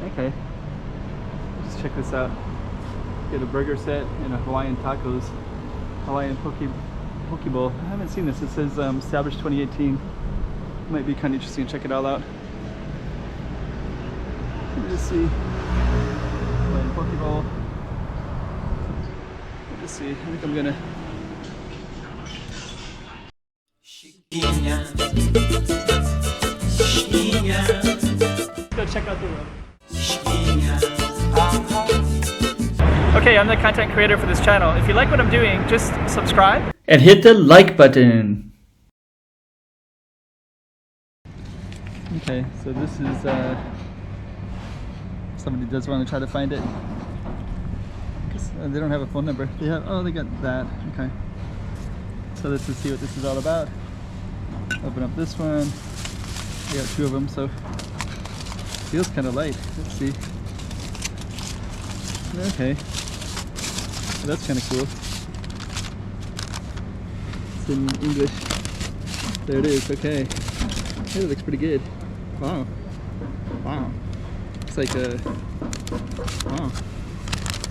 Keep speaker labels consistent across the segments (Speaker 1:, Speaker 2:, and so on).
Speaker 1: Okay. Let's check this out. Get a burger set and a Hawaiian tacos. Hawaiian Poke Bowl. I haven't seen this. It says established 2018. Might be kind of interesting to check it all out. Let me just see. Hawaiian Poke Bowl. Let's see. I think I'm gonna. Let's go check out the room. Okay, I'm the content creator for this channel. If you like what I'm doing, just subscribe and hit the like button. Okay, so this is somebody does want to try to find it. They don't have a phone number. They have, oh, they got that. Okay. So let's just see what this is all about. Open up this one. We got two of them, so feels kind of light. Let's see. Okay. So that's kind of cool. It's in English. There it is. Okay. Hey, it looks pretty good. Wow. Wow. It's like a. Wow.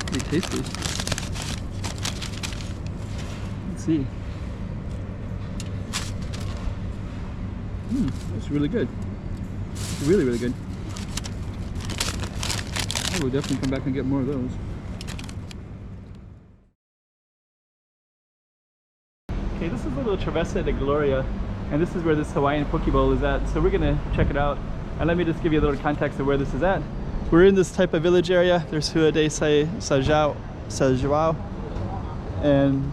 Speaker 1: Pretty tasty. Let's see. That's really good. Really, really good. I will definitely come back and get more of those. Okay, this is a little Travessa de Gloria, and this is where this Hawaiian Poke Bowl is at. So we're gonna check it out, and let me just give you a little context of where this is at. We're in this Taipa village area. There's Rua de São Joao, and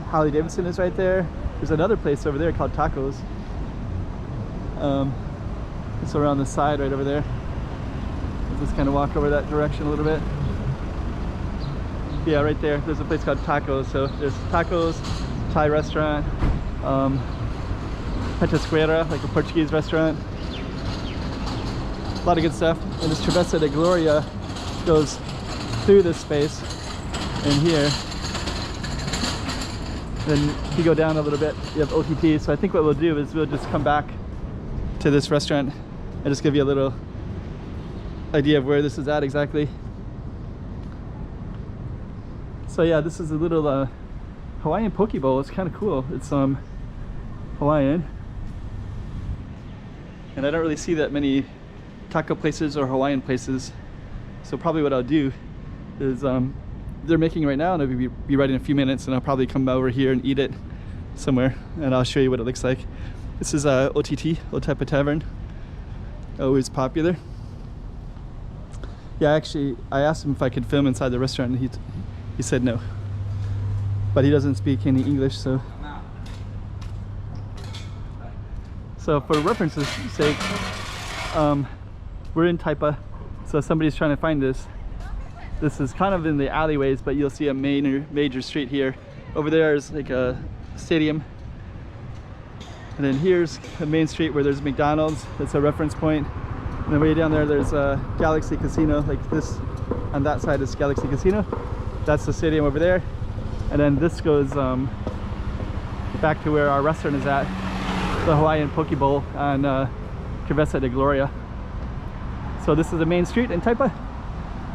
Speaker 1: Harley Davidson is right there. There's another place over there called Tacos. It's around the side right over there. Let's just kind of walk over that direction a little bit. Yeah, right there. There's a place called Tacos. So there's Tacos, Thai restaurant, Petisqueira, like a Portuguese restaurant. A lot of good stuff. And this Travessa de Gloria goes through this space in here. Then if you go down a little bit, you have OTT. So I think what we'll do is we'll just come back to this restaurant and just give you a little idea of where this is at exactly. So yeah, this is a little Hawaiian Poke Bowl. It's kind of cool. It's Hawaiian, and I don't really see that many taco places or Hawaiian places. So probably what I'll do is they're making right now, and I'll be ready in a few minutes, and I'll probably come over here and eat it somewhere, and I'll show you what it looks like. This is OTT, Old Taipa Tavern. Always popular. Yeah, actually, I asked him if I could film inside the restaurant, and he said no. But he doesn't speak any English, so. So for reference's sake, we're in Taipa, so somebody's trying to find this. This is kind of in the alleyways, but you'll see a major street here. Over there is like a stadium. And then here's the main street where there's McDonald's. That's a reference point. And then way down there, there's a Galaxy Casino. Like this, on that side is Galaxy Casino. That's the stadium over there. And then this goes back to where our restaurant is at, the Hawaiian Poke Bowl on Travessa de Gloria. So this is the main street in Taipa.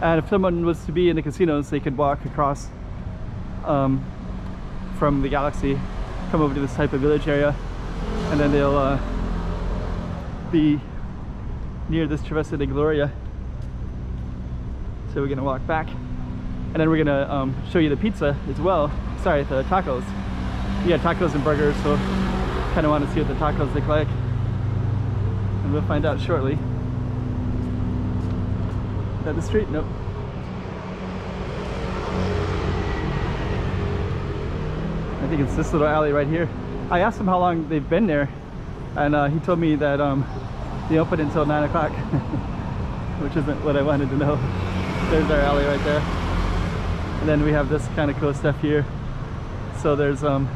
Speaker 1: And if someone was to be in the casinos, they could walk across from the Galaxy, come over to this Taipa village area, and then they'll be near this Travessa de Gloria. So we're gonna walk back, and then we're gonna show you the pizza as well. Sorry, the tacos. Yeah, tacos and burgers, so kind of want to see what the tacos look like, and we'll find out shortly. Is that the street? Nope. I think it's this little alley right here. I asked him how long they've been there, and he told me that they open until 9 o'clock, which isn't what I wanted to know. There's our alley right there. And then we have this kind of cool stuff here. So there's Honest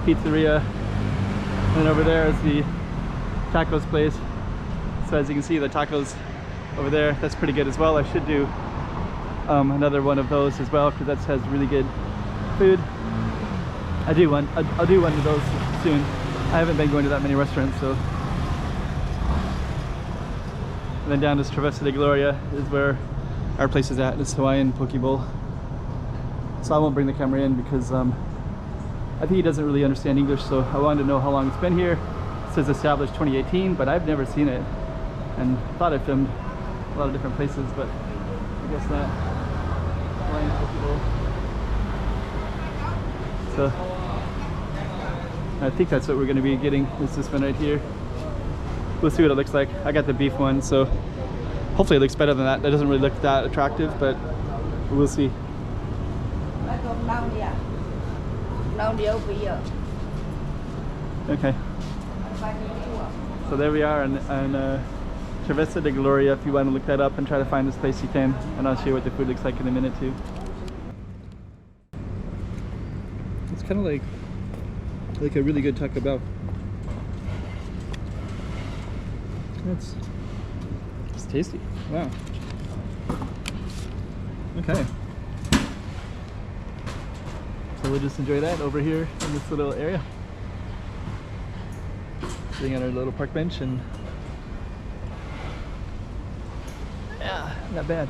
Speaker 1: Pizzeria, and then over there is the tacos place. So as you can see, the tacos over there, that's pretty good as well. I should do another one of those as well, because that has really good food. I'll do one of those soon. I haven't been going to that many restaurants, so. And then down to Travessa de Gloria is where our place is at, this Hawaiian Poke Bowl. So I won't bring the camera in because I think he doesn't really understand English, so I wanted to know how long it's been here. It says established 2018, but I've never seen it. And thought I filmed a lot of different places, but I guess not. Hawaiian Poke Bowl. So I think that's what we're going to be getting, is this one right here. We'll see what it looks like. I got the beef one, so hopefully it looks better than that. That doesn't really look that attractive, but we'll see. Okay. So there we are on Travessa de Gloria. If you want to look that up and try to find this place, you can. And I'll show you what the food looks like in a minute too. It's kind of like a really good Taco Bell. It's tasty. Wow. Okay. So we'll just enjoy that over here in this little area. Sitting on our little park bench, and yeah, not bad.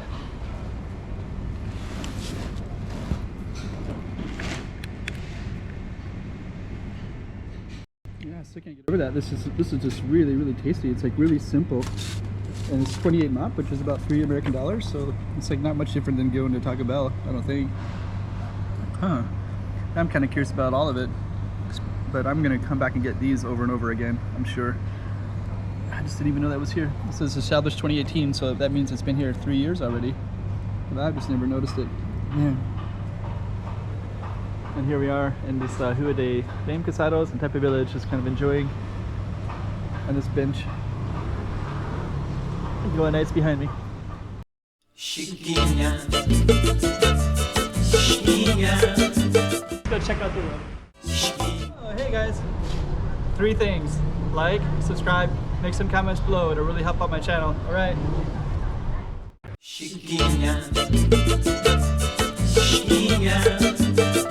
Speaker 1: Yeah, I still can't get over that. This is just really tasty. It's like really simple, and it's 28 mop, which is about $3 American. So it's like not much different than going to Taco Bell, I don't think. Huh. I'm kind of curious about all of it, but I'm gonna come back and get these over and over again, I'm sure. I just didn't even know that was here. It says established 2018, so that means it's been here 3 years already. But I've just never noticed it. Yeah. And here we are in this Rua de São Joao in Taipa village, just kind of enjoying on this bench. Going nice behind me. Chiquinha. Let's go check out the room. Oh, hey guys. 3 things. Like, subscribe, make some comments below. It'll really help out my channel. Alright. Chiquinha. Chiquinha.